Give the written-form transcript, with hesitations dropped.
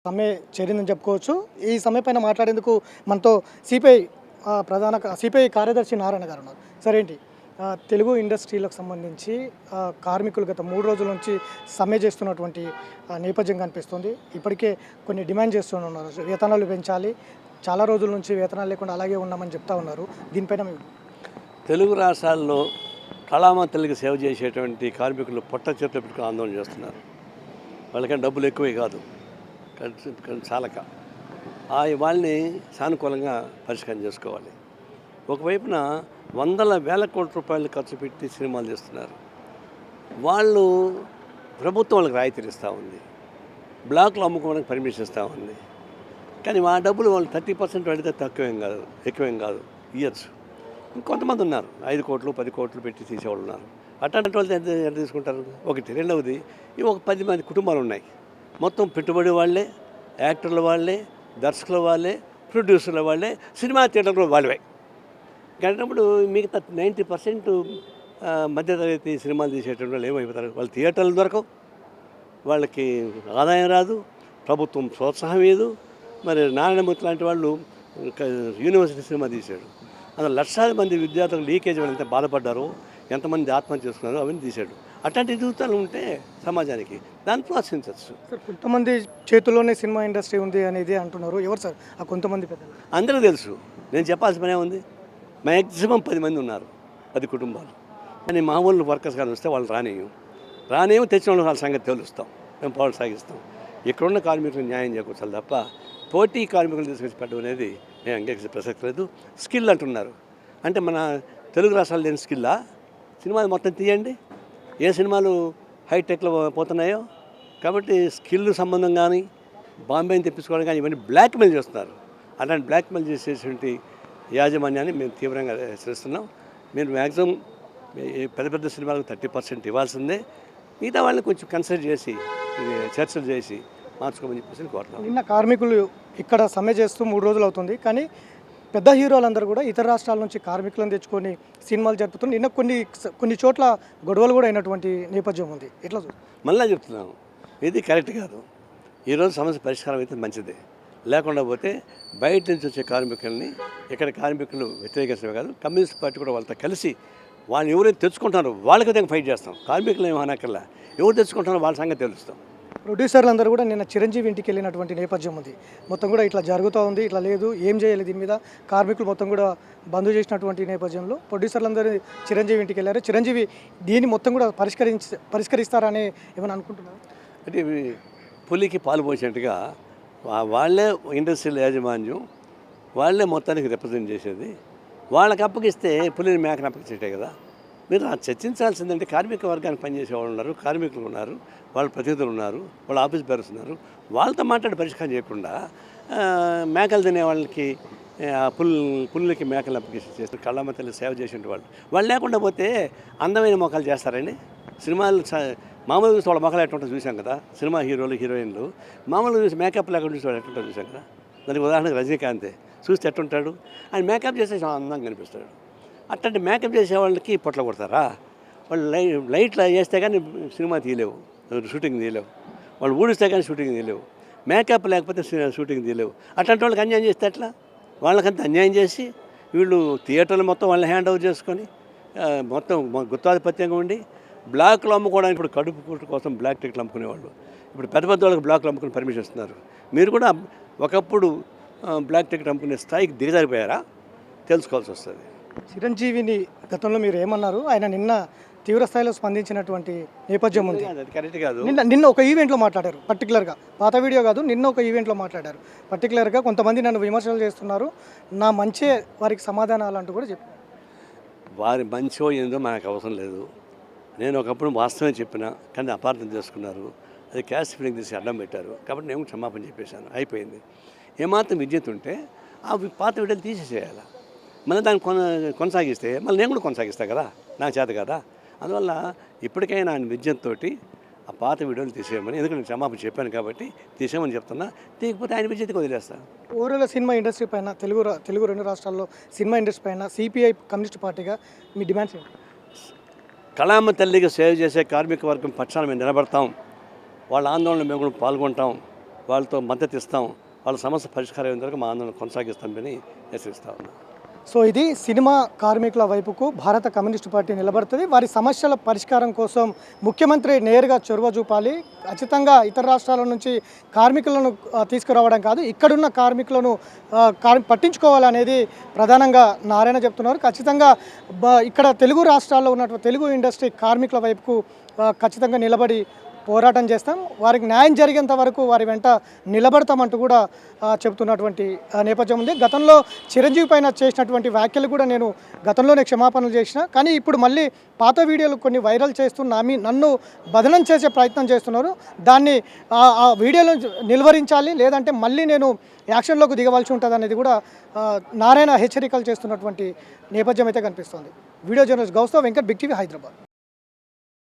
సమ్మె చేరిందని చెప్పుకోవచ్చు. ఈ సమ్మె పైన మాట్లాడేందుకు మనతో సిపిఐ సిపిఐ కార్యదర్శి నారాయణ గారు ఉన్నారు. సరేంటి తెలుగు ఇండస్ట్రీలకు సంబంధించి కార్మికులు గత 3 రోజుల నుంచి సమ్మె చేస్తున్నటువంటి నేపథ్యం కనిపిస్తుంది. ఇప్పటికే కొన్ని డిమాండ్ చేస్తున్నారు. వేతనాలు పెంచాలి, చాలా రోజుల నుంచి వేతనాలు లేకుండా అలాగే ఉన్నామని చెప్తా ఉన్నారు. దీనిపైన తెలుగు రాష్ట్రాల్లో కళామంతలకు సేవ చేసేటువంటి కార్మికులు పొట్ట చేతులు పెట్టుకుని ఆందోళన చేస్తున్నారు. వాళ్ళకన్నా డబ్బులు ఎక్కువే కాదు, చాలక వాళ్ళని సానుకూలంగా పరిష్కారం చేసుకోవాలి. ఒకవైపున వందల వేల కోట్ల రూపాయలు ఖర్చు పెట్టి సినిమాలు చేస్తున్నారు. వాళ్ళు ప్రభుత్వం వాళ్ళకి రాయితీలు ఇస్తూ ఉంది, బ్లాక్లో అమ్ముకోవడానికి పర్మిషన్ ఇస్తూ ఉంది. కానీ ఆ డబ్బులు వాళ్ళు 30% అడిగితే తక్కువేం కాదు, ఎక్కువేం కాదు, ఇయర్స్. ఇంకొంతమంది ఉన్నారు 5 కోట్లు 10 కోట్లు పెట్టి తీసేవాళ్ళు ఉన్నారు. అట్లాంటి వాళ్ళు ఎంత తీసుకుంటారు? ఒకటి. రెండవది, ఇవి ఒక 10 మంది కుటుంబాలు ఉన్నాయి. మొత్తం పెట్టుబడి వాళ్ళే, యాక్టర్ల వాళ్ళే, దర్శకుల వాళ్ళే, ప్రొడ్యూసర్ల వాళ్ళే, సినిమా థియేటర్లు వాళ్ళవే. కాబట్టి మిగతా 90% మధ్యతరగతి సినిమాలు తీసేటువంటి వాళ్ళు ఏమైపోతారు? వాళ్ళు థియేటర్లు దొరకవు, వాళ్ళకి ఆదాయం రాదు, ప్రభుత్వం ప్రోత్సాహం లేదు. మరి నారాయణమూర్తి లాంటి వాళ్ళు యూనివర్సిటీ సినిమా తీశాడు, అందులో లక్షలాది మంది విద్యార్థులు లీకేజ్ వాళ్ళు ఎంత బాధపడ్డారో, ఎంతమంది ఆత్మహత్య చేసుకున్నారో అవన్నీ తీశాడు. అట్లాంటి జీవితాలు ఉంటే సమాజానికి దాన్ని ప్రోత్సహించవచ్చు. సార్, కొంతమంది చేతుల్లోనే సినిమా ఇండస్ట్రీ ఉంది అనేది అంటున్నారు. ఎవరు సార్ ఆ కొంతమంది పెద్దలు? అందరూ తెలుసు, నేను చెప్పాల్సిన పనే ఉంది. మ్యాక్సిమం 10 మంది ఉన్నారు, 10 కుటుంబాలు. కానీ మామూలు వర్కర్స్ కానీ వస్తే వాళ్ళు రానేమో తెచ్చిన వాళ్ళు వాళ్ళ సంగతి తెలుస్తాం, మేము పోరాటం సాగిస్తాం. ఇక్కడున్న కార్మికులకు న్యాయం చేకూర్చాలి తప్ప పోటీ కార్మికులు తీసుకొచ్చి పెట్టడం అనేది నేను అంగీకరించే ప్రసక్తి లేదు. స్కిల్ అంటున్నారు, అంటే మన తెలుగు రాష్ట్రాలు లేని స్కిల్లా? సినిమాలు మొత్తం తీయండి, ఏ సినిమాలు హైటెక్లో పోతున్నాయో. కాబట్టి స్కిల్ సంబంధం కానీ బాంబేని తెప్పించుకోవడం కానీ ఇవన్నీ బ్లాక్మెయిల్ చేస్తున్నారు. అలాంటి బ్లాక్మెయిల్ చేసేటువంటి యాజమాన్యాన్ని మేము తీవ్రంగా హెచ్చరిస్తున్నాం. మీరు మ్యాక్సిమం పెద్ద సినిమాలకు 30% ఇవ్వాల్సిందే. మిగతా వాళ్ళని కొంచెం కన్సిడర్ చేసి చర్చలు చేసి మార్చుకోమని చెప్పేసి కోరుతాం. నిన్న కార్మికులు ఇక్కడ సమ్మె చేస్తూ 3 రోజులు అవుతుంది, కానీ పెద్ద హీరోలందరూ కూడా ఇతర రాష్ట్రాల నుంచి కార్మికులను తెచ్చుకొని సినిమాలు జరుపుతున్నారు. నిన్న కొన్ని చోట్ల గొడవలు కూడా అయినటువంటి నేపథ్యం ఉంది. ఎట్లా మళ్ళీ చెప్తున్నాము, ఇది కరెక్ట్ కాదు. ఈరోజు సమస్య పరిష్కారం అయితే మంచిదే. లేకుండా పోతే బయట నుంచి వచ్చే కార్మికుల్ని ఇక్కడ కార్మికులు వ్యతిరేకించడమే కాదు, కమ్యూనిస్ట్ పార్టీ కూడా వాళ్ళతో కలిసి వాళ్ళు ఎవరైతే తెచ్చుకుంటున్నారో వాళ్ళకి ఫైట్ చేస్తాం. కార్మికులు ఏమో అనక్కర్లా, ఎవరు తెచ్చుకుంటున్నారో వాళ్ళ సంగతి తెలుస్తాం. ప్రొడ్యూసర్లందరూ కూడా నిన్న చిరంజీవి ఇంటికి వెళ్ళినటువంటి నేపథ్యం ఉంది. మొత్తం కూడా ఇట్లా జరుగుతూ ఉంది, ఇట్లా లేదు, ఏం చేయాలి దీని మీద కార్మికులు మొత్తం కూడా బంద్ చేసినటువంటి నేపథ్యంలో ప్రొడ్యూసర్లందరూ చిరంజీవి ఇంటికి వెళ్ళారు. చిరంజీవి దీన్ని మొత్తం కూడా పరిష్కరిస్తారని ఏమైనా అనుకుంటున్నారు? అంటే పులికి పాలు పోసినట్టుగా వాళ్ళే ఇండస్ట్రియల్ యాజమాన్యం, వాళ్ళే మొత్తానికి రిప్రజెంట్ చేసేది. వాళ్ళకి అప్పగిస్తే పులిని మేకని అప్పగించేటే కదా. మీరు చర్చించాల్సిందంటే కార్మిక వర్గానికి పనిచేసే వాళ్ళు ఉన్నారు, కార్మికులు ఉన్నారు, వాళ్ళ ప్రతినిధులు ఉన్నారు, వాళ్ళ ఆఫీస్ బేరర్స్ ఉన్నారు. వాళ్ళతో మాట్లాడి పరిష్కారం చేయకుండా మేకలు తినే వాళ్ళకి పుల్లులకి మేకలు అప్పగిస్తారు. కళ్ళమతల్లి సేవ చేసిన వాళ్ళు లేకుండా పోతే అందమైన మొక్కలు చేస్తారండి. సినిమాలు మామూలుగా చూసి వాళ్ళ మొక్కలు ఎట్టుంటో చూసాం కదా. సినిమా హీరోలు హీరోయిన్లు మామూలుగా చూసి మేకప్ లేకుండా చూసి వాళ్ళు ఎట్టుంటో చూసాం కదా. దానికి ఉదాహరణకు రజనీకాంతే చూస్తే ఎట్టుంటాడు, ఆయన మేకప్ చేస్తే చాలా అందంగా కనిపిస్తాడు. అట్లాంటి మేకప్ చేసే వాళ్ళకి పొట్ల కొడతారా? వాళ్ళు లైట్లు చేస్తే కానీ సినిమా తీయలేవు, షూటింగ్ తీయలేవు. వాళ్ళు ఊడిస్తే కానీ షూటింగ్ తీయలేవు, మేకప్ లేకపోతే షూటింగ్ తీయలేవు. అట్లాంటి వాళ్ళకి అన్యాయం చేస్తే ఎట్లా? వాళ్ళకంతా అన్యాయం చేసి వీళ్ళు థియేటర్లు మొత్తం వాళ్ళని హ్యాండ్ ఓవర్ చేసుకొని మొత్తం గుత్తాధిపత్యంగా ఉండి బ్లాక్లో అమ్ముకోవడానికి ఇప్పుడు కడుపు కోసం బ్లాక్ టికెట్లు అమ్ముకునేవాళ్ళు ఇప్పుడు పెద్ద వాళ్ళకి బ్లాక్లో అమ్ముకుని పర్మిషన్ ఇస్తున్నారు. మీరు కూడా ఒకప్పుడు బ్లాక్ టికెట్ అమ్ముకునే స్థాయికి దిగజారిపోయారా? తెలుసుకోవాల్సి వస్తుంది. చిరంజీవిని గతంలో మీరు ఏమన్నారు? ఆయన నిన్న తీవ్ర స్థాయిలో స్పందించినటువంటి నేపథ్యం ఉంది. అది కరెక్ట్ కాదు. నిన్న ఒక ఈవెంట్లో మాట్లాడారు, పర్టికులర్గా పాత వీడియో కాదు, నిన్న ఒక ఈవెంట్లో మాట్లాడారు. పర్టికులర్గా కొంతమంది నన్ను విమర్శలు చేస్తున్నారు, నా మంచే వారికి సమాధానాలు అంటూ కూడా చెప్పారు. వారి మంచో ఏందో మనకు అవసరం లేదు. నేను ఒకప్పుడు వాస్తవమే చెప్పినా, కానీ అపార్థం చేసుకున్నారు. అది క్యాస్ట్ ఫీలింగ్ తీసి అడ్డం పెట్టారు. కాబట్టి నేను క్షమాపణ చెప్పేశాను, అయిపోయింది. ఏమాత్రం విద్యుత్ ఉంటే ఆ పాత వీడియోలు తీసేసేయాలి. మళ్ళీ దాన్ని కొనసాగిస్తే మళ్ళీ నేను కూడా కొనసాగిస్తాను కదా, నాకు చేత కదా. అందువల్ల ఇప్పటికైనా ఆయన విద్యుత్తో ఆ పాత వీడియోలు తీసేయమని, ఎందుకంటే నేను క్షమాపణ చెప్పాను కాబట్టి తీసేయమని చెప్తున్నా. తీయకపోతే ఆయన విద్యుత్కి వదిలేస్తాను. ఓవరాల్ సినిమా ఇండస్ట్రీ పైన తెలుగు 2 రాష్ట్రాల్లో సినిమా ఇండస్ట్రీ పైన సిపిఐ కమ్యూనిస్ట్ పార్టీగా మీ డిమాండ్స్ ఏంటి? కళామ తల్లికి సేవ చేసే కార్మిక వర్గం పక్షాన మేము నిలబడతాం. వాళ్ళ ఆందోళన మేము కూడా పాల్గొంటాం. వాళ్ళతో మద్దతు ఇస్తాం, వాళ్ళ సమస్య పరిష్కారం అయిన వరకు మా ఆందోళన కొనసాగిస్తామని హెచ్చరిస్తా ఉన్నాం. సో ఇది సినిమా కార్మికుల వైపుకు భారత కమ్యూనిస్టు పార్టీ నిలబడుతుంది. వారి సమస్యల పరిష్కారం కోసం ముఖ్యమంత్రి నేరుగా చొరవ చూపాలి. ఖచ్చితంగా ఇతర రాష్ట్రాల నుంచి కార్మికులను తీసుకురావడం కాదు, ఇక్కడున్న కార్మికులను పట్టించుకోవాలనేది ప్రధానంగా నారాయణ చెప్తున్నారు. ఖచ్చితంగా ఇక్కడ తెలుగు రాష్ట్రాల్లో ఉన్నటువంటి తెలుగు ఇండస్ట్రీ కార్మికుల వైపుకు ఖచ్చితంగా నిలబడి పోరాటం చేస్తాం, వారికి న్యాయం జరిగేంత వరకు వారి వెంట నిలబడతామంటూ కూడా చెబుతున్నటువంటి నేపథ్యం ఉంది. గతంలో చిరంజీవి పైన చేసినటువంటి వ్యాఖ్యలు కూడా నేను గతంలోనే క్షమాపణలు చేసిన, కానీ ఇప్పుడు మళ్ళీ పాత వీడియోలు కొన్ని వైరల్ చేస్తూ నన్ను బదనం చేసే ప్రయత్నం చేస్తున్నారు. దాన్ని ఆ వీడియోలను నిలువరించాలి, లేదంటే మళ్ళీ నేను యాక్షన్లోకి దిగవలసి ఉంటుంది అనేది కూడా నారాయణ హెచ్చరికలు చేస్తున్నటువంటి నేపథ్యం అయితే కనిపిస్తుంది. Video journalist Gaustav Venkat, big TV, Hyderabad.